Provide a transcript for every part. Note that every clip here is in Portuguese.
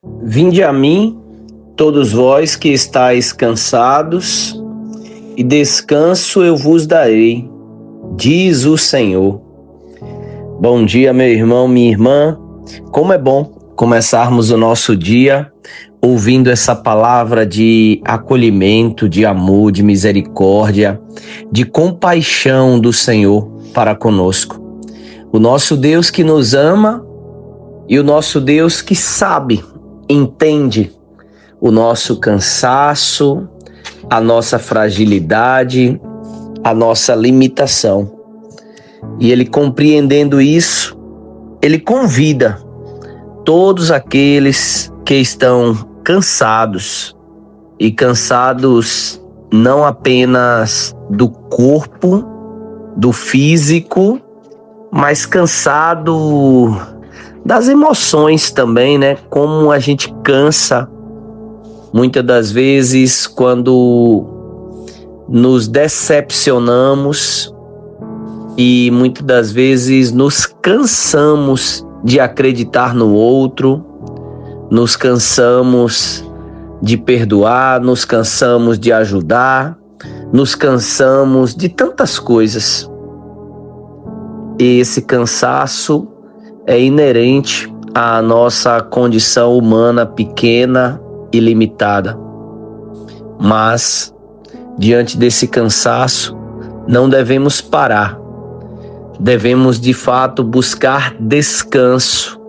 Vinde a mim, todos vós que estáis cansados, e descanso eu vos darei, diz o Senhor. Bom dia, meu irmão, minha irmã. Como é bom começarmos o nosso dia ouvindo essa palavra de acolhimento, de amor, de misericórdia, de compaixão do Senhor para conosco. O nosso Deus que nos ama e o nosso Deus que sabe, entende o nosso cansaço, a nossa fragilidade, a nossa limitação. E Ele, compreendendo isso, Ele convida todos aqueles que estão cansados, e cansados não apenas do corpo, do físico, mas cansado das emoções também, né? Como a gente cansa muitas das vezes quando nos decepcionamos e muitas das vezes nos cansamos de acreditar no outro, nos cansamos de perdoar, nos cansamos de ajudar, nos cansamos de tantas coisas. E esse cansaço é inerente à nossa condição humana pequena e limitada. Mas, diante desse cansaço, não devemos parar. Devemos, de fato, buscar descanso.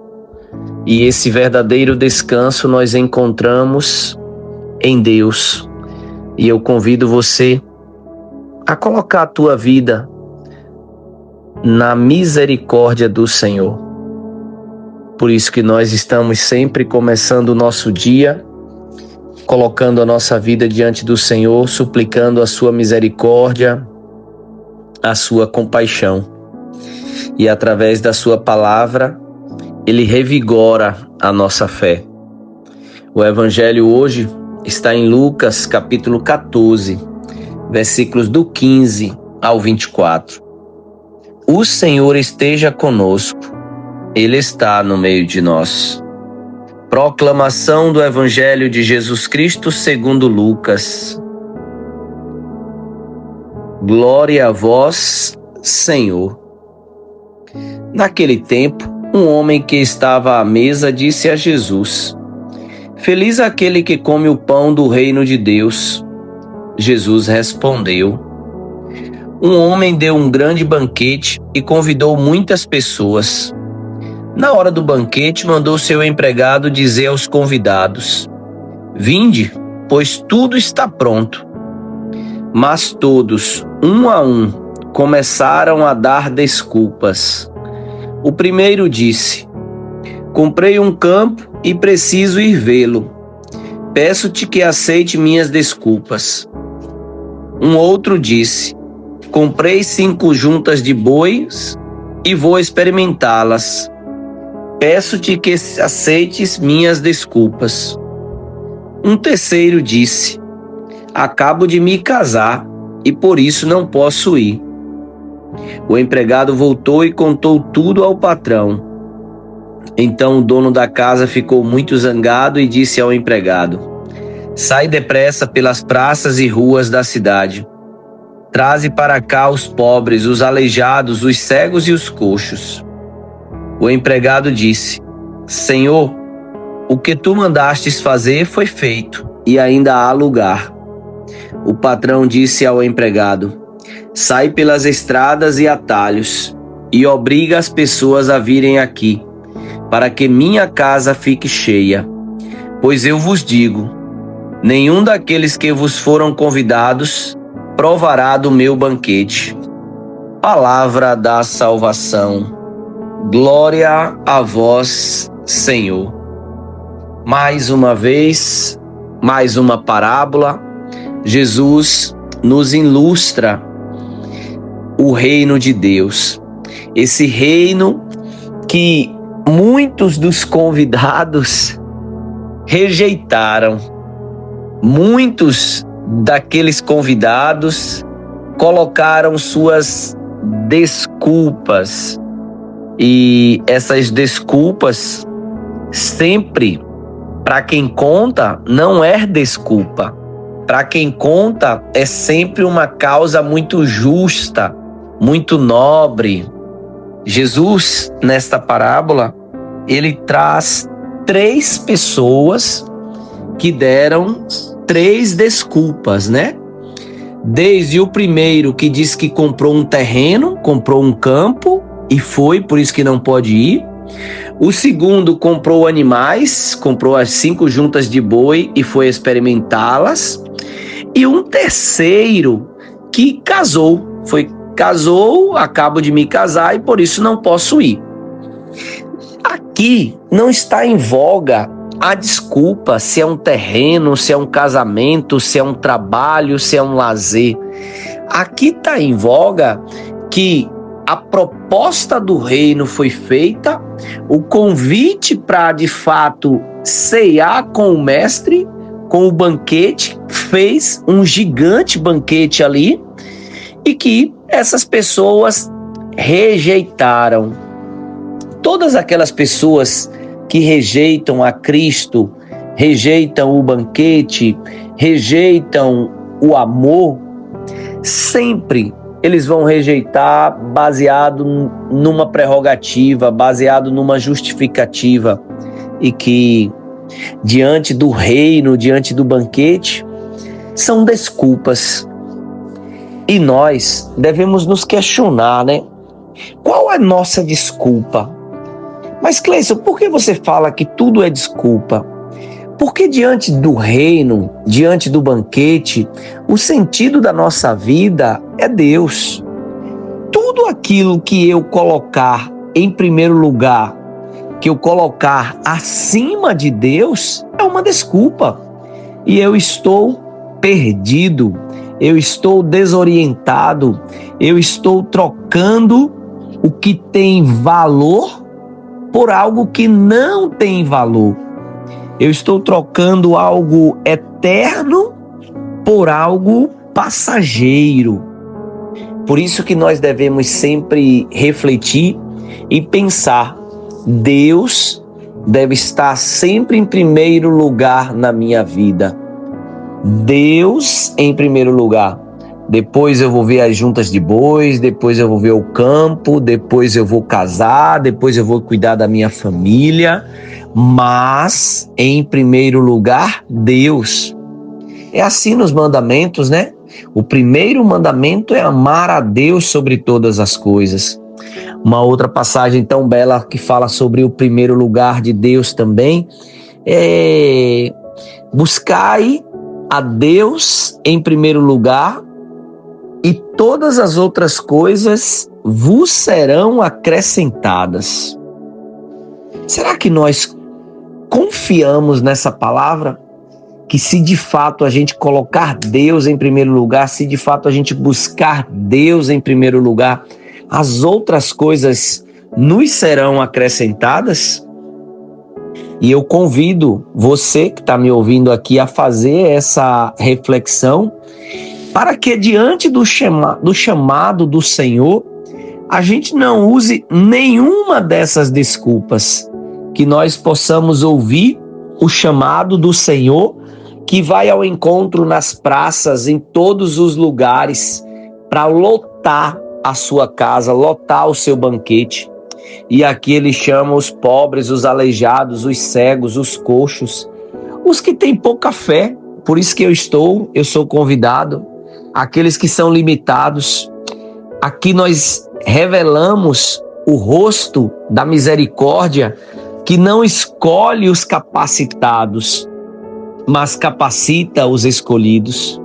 E esse verdadeiro descanso nós encontramos em Deus. E eu convido você a colocar a tua vida na misericórdia do Senhor. Por isso que nós estamos sempre começando o nosso dia, colocando a nossa vida diante do Senhor, suplicando a sua misericórdia, a sua compaixão. E através da sua palavra, Ele revigora a nossa fé. O Evangelho hoje está em Lucas capítulo 14, versículos do 15 ao 24. O Senhor esteja conosco, Ele está no meio de nós. Proclamação do Evangelho de Jesus Cristo segundo Lucas. Glória a vós, Senhor. Naquele tempo, um homem que estava à mesa disse a Jesus: Feliz aquele que come o pão do reino de Deus. Jesus respondeu: Um homem deu um grande banquete e convidou muitas pessoas. Na hora do banquete, mandou seu empregado dizer aos convidados: Vinde, pois tudo está pronto. Mas todos, um a um, começaram a dar desculpas. O primeiro disse: Comprei um campo e preciso ir vê-lo. Peço-te que aceite minhas desculpas. Um outro disse: Comprei 5 juntas de bois e vou experimentá-las. Peço-te que aceites minhas desculpas. Um terceiro disse: Acabo de me casar e por isso não posso ir. O empregado voltou e contou tudo ao patrão. Então o dono da casa ficou muito zangado e disse ao empregado: Sai depressa pelas praças e ruas da cidade. Traze para cá os pobres, os aleijados, os cegos e os coxos. O empregado disse: Senhor, o que tu mandastes fazer foi feito, e ainda há lugar. O patrão disse ao empregado: Sai pelas estradas e atalhos, e obriga as pessoas a virem aqui, para que minha casa fique cheia. Pois eu vos digo, nenhum daqueles que vos foram convidados provará do meu banquete. Palavra da salvação. Glória a vós, Senhor. Mais uma vez, mais uma parábola, Jesus nos ilustra o reino de Deus. Esse reino que muitos dos convidados rejeitaram. Muitos daqueles convidados colocaram suas desculpas. E essas desculpas sempre Para quem conta, não é desculpa. Para quem conta, é sempre uma causa muito justa, muito nobre. Jesus, nesta parábola, ele traz 3 pessoas que deram 3 desculpas, né? Desde o primeiro, que diz que comprou um terreno, comprou um campo e foi, por isso que não pode ir. O segundo comprou animais, comprou as 5 juntas de boi e foi experimentá-las. E um terceiro que casou, acabo de me casar e por isso não posso ir. Aqui não está em voga a desculpa se é um terreno, se é um casamento, se é um trabalho, se é um lazer. Aqui está em voga que a proposta do reino foi feita, o convite para de fato ceiar com o mestre, com o banquete, fez um gigante banquete ali e que essas pessoas rejeitaram. Todas aquelas pessoas que rejeitam a Cristo, rejeitam o banquete, rejeitam o amor, sempre eles vão rejeitar baseado numa prerrogativa, baseado numa justificativa, e que diante do reino, diante do banquete, são desculpas. E nós devemos nos questionar, né? Qual é a nossa desculpa? Mas, Cleison, por que você fala que tudo é desculpa? Porque diante do reino, diante do banquete, o sentido da nossa vida é Deus. Tudo aquilo que eu colocar em primeiro lugar, que eu colocar acima de Deus, é uma desculpa. E eu estou perdido, eu estou desorientado, eu estou trocando o que tem valor por algo que não tem valor. Eu estou trocando algo eterno por algo passageiro. Por isso que nós devemos sempre refletir e pensar: Deus deve estar sempre em primeiro lugar na minha vida. Deus em primeiro lugar. Depois eu vou ver as juntas de bois, depois eu vou ver o campo, depois eu vou casar, depois eu vou cuidar da minha família. Mas, em primeiro lugar, Deus. É assim nos mandamentos, né? O primeiro mandamento é amar a Deus sobre todas as coisas. Uma outra passagem tão bela que fala sobre o primeiro lugar de Deus também é: buscai a Deus em primeiro lugar e todas as outras coisas vos serão acrescentadas. Será que nós confiamos nessa palavra? Que se de fato a gente colocar Deus em primeiro lugar, se de fato a gente buscar Deus em primeiro lugar, as outras coisas nos serão acrescentadas? E eu convido você que está me ouvindo aqui a fazer essa reflexão, para que diante do chamado do Senhor, a gente não use nenhuma dessas desculpas, que nós possamos ouvir o chamado do Senhor, que vai ao encontro nas praças, em todos os lugares, para lotar a sua casa, lotar o seu banquete. E aqui ele chama os pobres, os aleijados, os cegos, os coxos, os que têm pouca fé. Por isso que eu sou convidado, aqueles que são limitados. Aqui nós revelamos o rosto da misericórdia, que não escolhe os capacitados, mas capacita os escolhidos.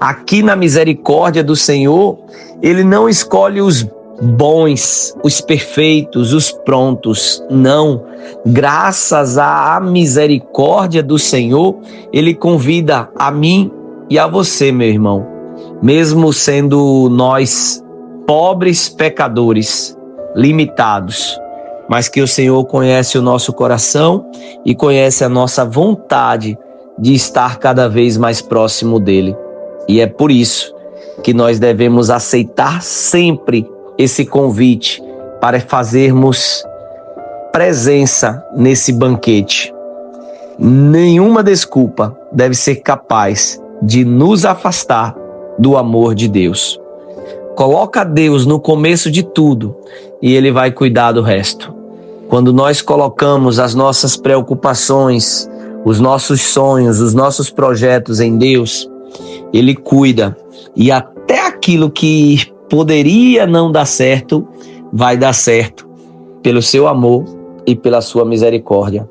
Aqui na misericórdia do Senhor, ele não escolhe os bons, os perfeitos, os prontos. Não. Graças à misericórdia do Senhor, ele convida a mim e a você, meu irmão, mesmo sendo nós pobres pecadores, limitados, mas que o Senhor conhece o nosso coração e conhece a nossa vontade de estar cada vez mais próximo dele. E é por isso que nós devemos aceitar sempre esse convite para fazermos presença nesse banquete. Nenhuma desculpa deve ser capaz de nos afastar do amor de Deus. Coloca Deus no começo de tudo e Ele vai cuidar do resto. Quando nós colocamos as nossas preocupações, os nossos sonhos, os nossos projetos em Deus, Ele cuida. E até aquilo que poderia não dar certo, vai dar certo pelo seu amor e pela sua misericórdia.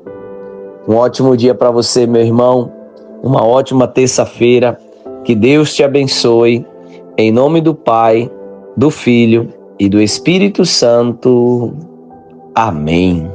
Um ótimo dia para você, meu irmão. Uma ótima terça-feira. Que Deus te abençoe. Em nome do Pai, do Filho e do Espírito Santo. Amém.